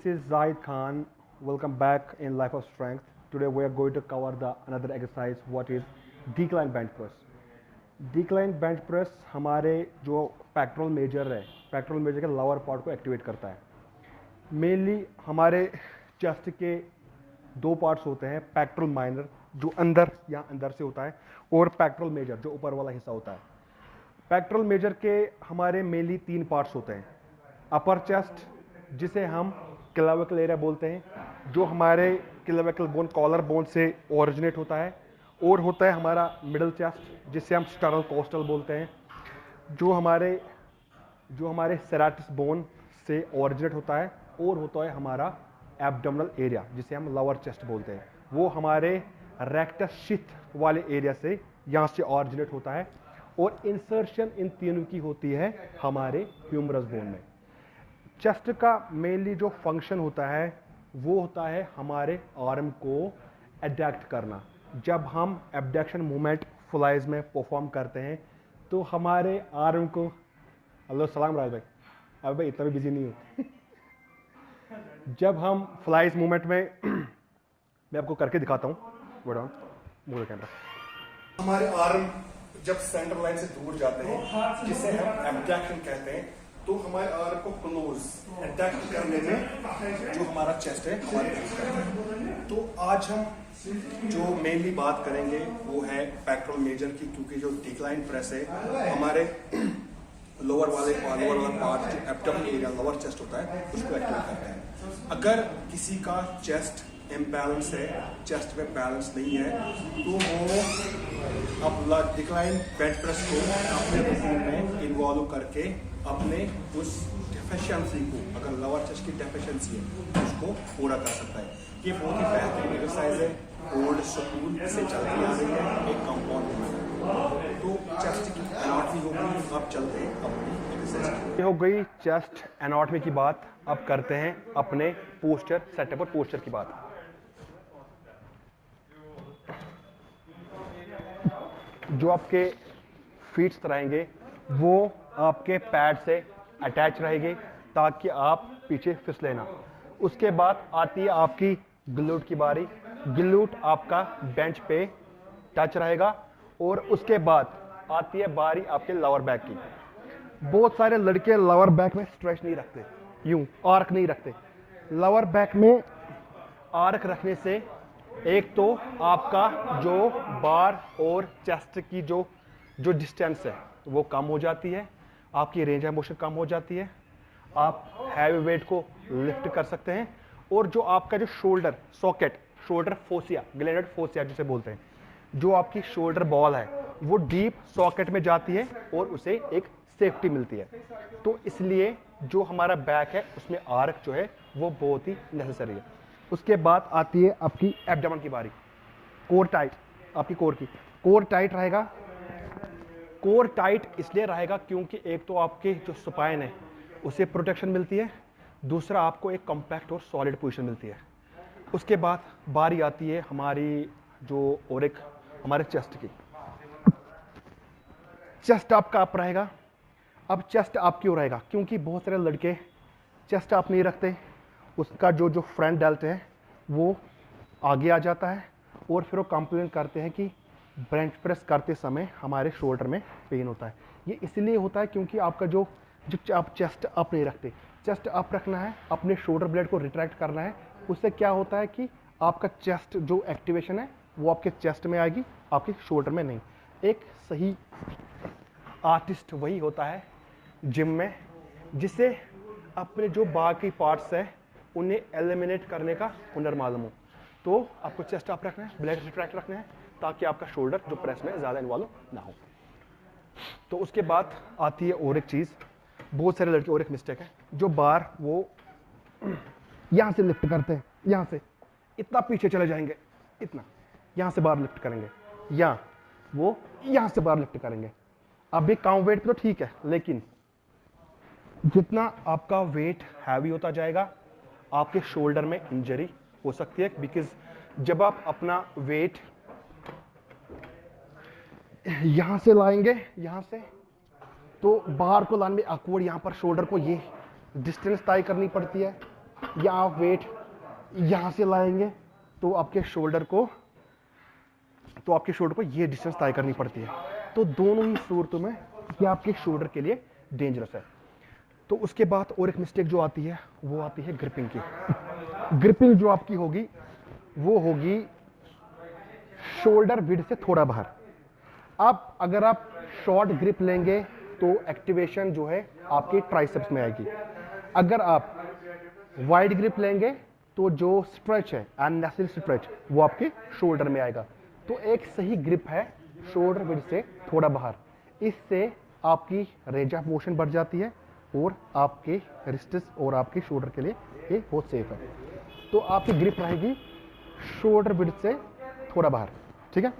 this is Zaid Khan. Welcome back in Life of Strength. Today we are going to cover the another exercise. What is decline bench press? Decline bench press हमारे जो pectoral major है, pectoral major के lower part को activate करता है. Mainly हमारे chest के दो पार्ट्स होते हैं, पेक्टोरल माइनर जो अंदर या अंदर से होता है और पेक्टोरल मेजर जो ऊपर वाला हिस्सा होता है. पेक्टोरल मेजर के हमारे मेनली तीन पार्ट्स होते हैं. अपर चेस्ट जिसे हम क्लेविकल एरिया बोलते हैं, जो हमारे क्लेविकल बोन कॉलर बोन से ओरिजिनेट होता है, और होता है हमारा मिडल चेस्ट जिसे हम स्टर्नल कोस्टल बोलते हैं, जो हमारे सेराटिस बोन से ओरिजिनेट होता है, और होता है हमारा एब्डोमिनल एरिया जिसे हम लोअर चेस्ट बोलते हैं. वो हमारे रेक्टस शीथ वाले एरिया से यहाँ से ओरिजिनेट होता है, और इंसर्शन इन तीनों की होती है हमारे ह्यूमरस बोन में. चेस्ट का मेनली जो फंक्शन होता है वो होता है हमारे आर्म को एडक्ट करना. जब हम एबडक्शन मूवमेंट फ्लाइज में परफॉर्म करते हैं तो हमारे आर्म को, हेलो सलाम राज भाई, अब भाई इतना भी बिजी नहीं हो. जब हम फ्लाइज मूवमेंट में मैं आपको करके दिखाता हूँ. बोलो कैमरा. हमारे आर्म जब सेंटर लाइन से दूर जाते हैं जिसे हम एबडक्शन कहते हैं, तो हमारे आर्म को क्लोज एडक्ट करने में जो हमारा चेस्ट है हमारी हेल्प करता है. तो आज हम जो मेनली बात करेंगे वो है पेक्टोरल मेजर की, क्योंकि जो डिक्लाइन प्रेस है हमारे लोअर वाला पार्ट जो एब्डोमिनल एरिया लोअर चेस्ट होता है उसको एक्टिवेट करता है. अगर किसी का चेस्ट इम्बैलेंस है, चेस्ट में बैलेंस नहीं है, तो वो अपना डिक्लाइन बेंच प्रेस को अपने रूटीन में इन्वॉल्व करके अपने उस डेफिशिएंसी को, अगर लोअर चेस्ट की डेफिशिएंसी है, उसको पूरा कर सकता है. ये बहुत ही बेहतरीन एक्सरसाइज है, ओल्ड स्कूल से चलती आ रही है, एक कंपाउंड में. तो चेस्ट की एनाटॉमी हो गई, अब चलते हैं अपनी एक्सरसाइज. ये हो गई चेस्ट एनाटॉमी की बात. अब करते हैं अपने पोस्चर सेटअप और पोस्चर की बात. जो आपके फीट्स रहेंगे वो आपके पैड से अटैच रहेंगे ताकि आप पीछे फिसले ना. उसके बाद आती है आपकी ग्लूट की बारी. ग्लूट आपका बेंच पे टच रहेगा, और उसके बाद आती है बारी आपके लोअर बैक की. बहुत सारे लड़के लोअर बैक में स्ट्रेच नहीं रखते, यूं आर्क नहीं रखते. लोअर बैक में आर्क रखने से एक तो आपका जो बार और चेस्ट की जो डिस्टेंस है वो कम हो जाती है, आपकी रेंज ऑफ मोशन कम हो जाती है, आप हैवी वेट को लिफ्ट कर सकते हैं, और जो आपका जो शोल्डर सॉकेट, शोल्डर फोसिया, ग्लैंडेड फोसिया जिसे बोलते हैं, जो आपकी शोल्डर बॉल है वो डीप सॉकेट में जाती है और उसे एक सेफ्टी मिलती है. तो इसलिए जो हमारा बैक है उसमें आर्क जो है वो बहुत ही नेसेसरी है. उसके बाद आती है आपकी एब्डोमेन की बारी. कोर टाइट, आपकी कोर टाइट रहेगा. कोर टाइट इसलिए रहेगा क्योंकि एक तो आपके जो स्पाइन है उसे प्रोटेक्शन मिलती है, दूसरा आपको एक कॉम्पैक्ट और सॉलिड पोजीशन मिलती है. उसके बाद बारी आती है हमारी जो और एक हमारे चेस्ट की. चेस्ट आपका अप रहेगा. अब चेस्ट आप क्यों रहेगा? क्योंकि बहुत सारे लड़के चेस्ट आप नहीं रखते, उसका जो फ्रंट डेल्ट है वो आगे आ जाता है, और फिर वो कंप्लेन करते हैं कि बेंच प्रेस करते समय हमारे शोल्डर में पेन होता है. ये इसलिए होता है क्योंकि आपका जो आप चेस्ट अप नहीं रखते. चेस्ट अप रखना है, अपने शोल्डर ब्लेड को रिट्रैक्ट करना है. उससे क्या होता है कि आपका चेस्ट जो एक्टिवेशन है वो आपके चेस्ट में आएगी, आपके शोल्डर में नहीं. एक सही आर्टिस्ट वही होता है जिम में जिसे अपने जो बाकी पार्ट्स है उन्हें एलिमिनेट करने का हुनर मालूम हो. तो आपको चेस्ट अप रखना है, ब्लेड रिट्रैक्ट रखना है, ताकि आपका शोल्डर जो प्रेस में ज़्यादा इन्वॉल्व ना हो. तो उसके बाद आती है और एक चीज़, बहुत सारे लड़के और एक मिस्टेक है, जो बार वो यहाँ से लिफ्ट करते हैं, यहाँ से इतना पीछे चले जाएंगे, इतना यहाँ से बार लिफ्ट करेंगे, या वो यहाँ से बार लिफ्ट करेंगे. अभी कम वेट पे तो ठीक है, लेकिन जितना आपका वेट हैवी होता जाएगा आपके शोल्डर में इंजरी हो सकती है. बिकॉज जब आप अपना वेट यहां से लाएंगे, यहां से, तो बाहर को लाने में awkward, यहां पर शोल्डर को ये डिस्टेंस तय करनी पड़ती है, या आप वेट यहाँ से लाएंगे तो आपके शोल्डर को ये डिस्टेंस तय करनी पड़ती है। तो दोनों ही सूरतों में ये आपके शोल्डर के लिए डेंजरस है। तो उसके बाद और एक मिस्टेक जो आती है वो आती है ग्रिपिंग की। ग्रिपिंग जो आपकी होगी वो होगी शोल्डर विड्थ से थोड़ा बाहर। अब अगर आप शॉर्ट ग्रिप लेंगे तो एक्टिवेशन जो है आपके ट्राइसेप्स में आएगी। अगर आप वाइड ग्रिप लेंगे तो जो स्ट्रेच है अननेसेसरी स्ट्रेच वो आपके शोल्डर में आएगा। तो एक सही ग्रिप है शोल्डर विड्थ से थोड़ा बाहर। इससे आपकी रेंज ऑफ मोशन बढ़ जाती है और आपके रिस्ट्स और आपके शोल्डर के लिए ये बहुत सेफ है। तो आपकी ग्रिप रहेगी शोल्डर विड्थ से थोड़ा बाहर, ठीक है।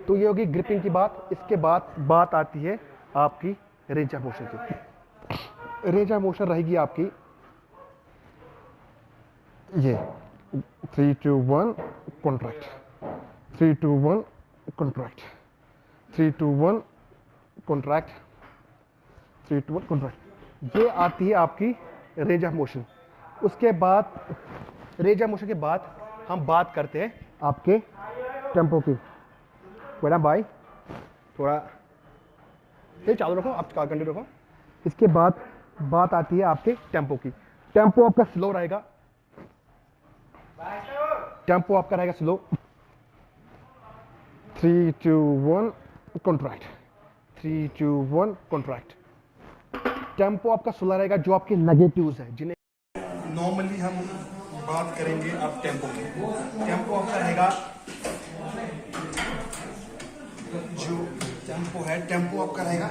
तो ये होगी ग्रिपिंग की बात। इसके बाद बात आती है आपकी रेंज ऑफ मोशन की। रेंज ऑफ मोशन रहेगी आपकी ये 3 2 1 कॉन्ट्रैक्ट, 3 2 1 कॉन्ट्रैक्ट, 3 2 1 कॉन्ट्रैक्ट, 3 2 1 कॉन्ट्रैक्ट। ये आती है आपकी रेंज ऑफ मोशन। उसके बाद रेंज ऑफ मोशन के बाद हम बात करते हैं आपके टेम्पो की। मैडम भाई थोड़ा ये चालू रखो, आप कंटिन्यू रखो। इसके बाद बात आती है आपके टेम्पो की। टेम्पो आपका स्लो रहेगा, टेम्पो आपका रहेगा स्लो। 3 2 1 contract, 3 2 1 contract. टेम्पो आपका स्लो रहेगा। जो आपके नेगेटिव्स है जिन्हें नॉर्मली हम बात करेंगे अब टेम्पो की। टेम्पो आपका रहेगा, जो टेम्पो है टेम्पो आपका रहेगा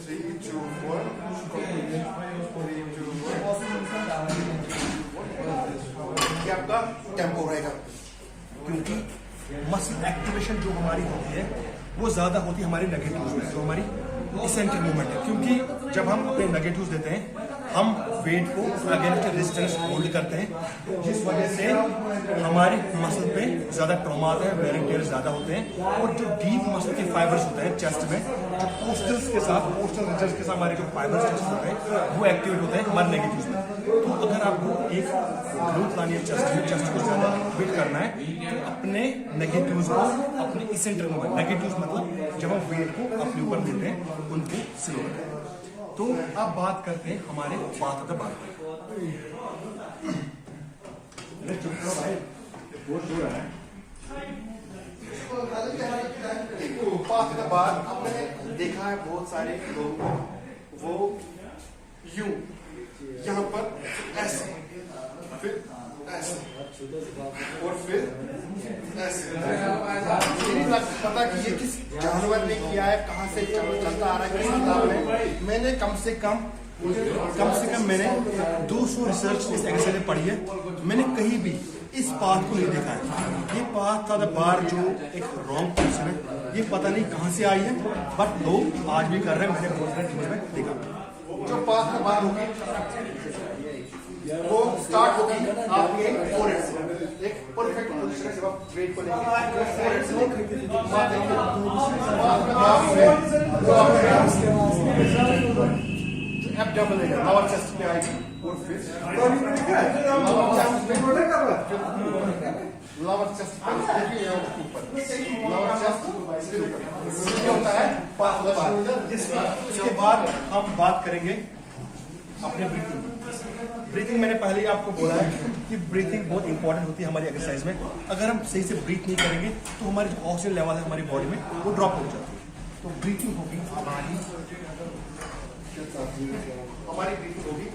3 2 1। ये आपका टेम्पो रहेगा, क्योंकि मसल एक्टिवेशन जो हमारी होती है वो ज्यादा होती है हमारे नेगेटिव्स में, जो हमारी इसेंट्रिक मूवमेंट है। क्योंकि जब हम अपने नेगेटिव्स देते हैं हम वेट को अगेंस्ट रेजिस्टेंस होल्ड करते हैं, जिस वजह से हमारे मसल पे ज्यादा ट्रॉमा आता है, वेयर एंड टियर ज्यादा होते हैं। और जो डीप मसल के फाइबर्स होते हैं चेस्ट में, पोस्टल्स के साथ पोस्टल रिजल्ट के साथ हमारे जो फाइबर्स चेस्ट होते हैं वो एक्टिवेट होते हैं हमारे नेगेटिव्स में। तो अगर आपको एक ग्रोथ लानी है चेस्ट को ज्यादा बिल्ड करना है तो अपने नेगेटिव्स को, अपने इसेंट्रिक मूवमेंट, नेगेटिव्स मतलब जब हम वेट को अपने ऊपर देते हैं उनको स्लो करते हैं। तो अब बात करते हैं हमारे बात का बात। बात का बाद हमने देखा है बहुत सारे लोगों को वो यूं यहाँ पर ऐसे, फिर ऐसे और फिर ऐसे। नहीं पता कि ये किस जानवर ने किया है, कहाँ से चलता आ रहा है, किस किताब में। मैंने कम से कम मैंने 200 रिसर्च इस एक्सरसाइज में पढ़ी है। मैंने कहीं भी इस पाथ को नहीं देखा है। ये पाथ का बार जो एक रॉन्ग पोजीशन है, ये पता नहीं कहाँ से आई है, बट लोग आज भी कर रहे हैं। मैंने बहुत सारे टीमों में देखा। जो पाथ का बार होगी वो स्टार्ट होगी आपके फोरहेड से। एक परफेक्ट पोजीशन है, जब आप वेट को लेंगे फोरहेड से एब्डोमेन है, लोअर चेस्ट पे आएगी और फिर लोअर चेस्ट पे ऊपर, लोअर चेस्ट फिर ऊपर। ये होता है पाथ का बार। इसके बाद हम बात करेंगे अपने ब्रीथिंग। ब्रीथिंग मैंने पहले ही आपको बोला है कि ब्रीथिंग बहुत इंपॉर्टेंट होती है हमारी एक्सरसाइज में। अगर हम सही से ब्रीथ नहीं करेंगे तो हमारी जो ऑक्सीजन लेवल है हमारी बॉडी में वो ड्रॉप हो जाती है। तो ब्रीथिंग होगी हमारी ब्रीथिंग होगी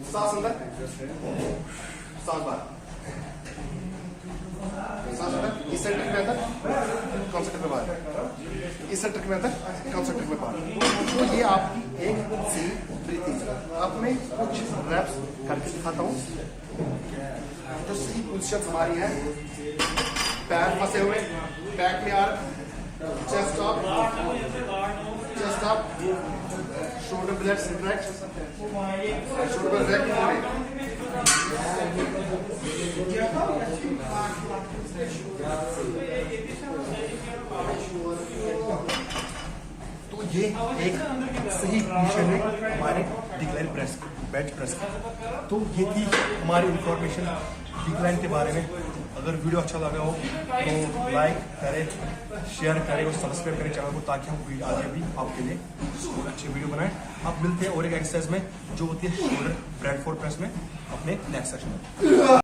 सांस अंदर, सांस बाहर, सांस अंदर, इसेंट्रिक में अंदर, कॉन्सेंट्रिक में बाहर, इसेंट्रिक में अंदर, कॉन्सेंट्रिक में बाहर। तो ये आपकी एक सी ब्रीथिंग। अब मैं कुछ रैप्स करके दिखाता हूँ। जो सी पोजीशन हमारी है, पैर फंसे हुए, बैक में यार, chest up, shoulder blades retract, shoulder back पूरे। सही पोजीशन में हमारे डिक्लाइन प्रेस बेंच प्रेस की। तो ये थी हमारी इंफॉर्मेशन डिक्लाइन के बारे में। अगर वीडियो अच्छा लगा हो तो लाइक करें, शेयर करें और सब्सक्राइब करें चैनल को, ताकि हम आगे भी आपके लिए अच्छी वीडियो बनाएं। आप मिलते हैं और एक एक्सरसाइज में जो होती है शोल्डर ब्रेडफोर्ड प्रेस में अपने नेक्स्ट सेशन में।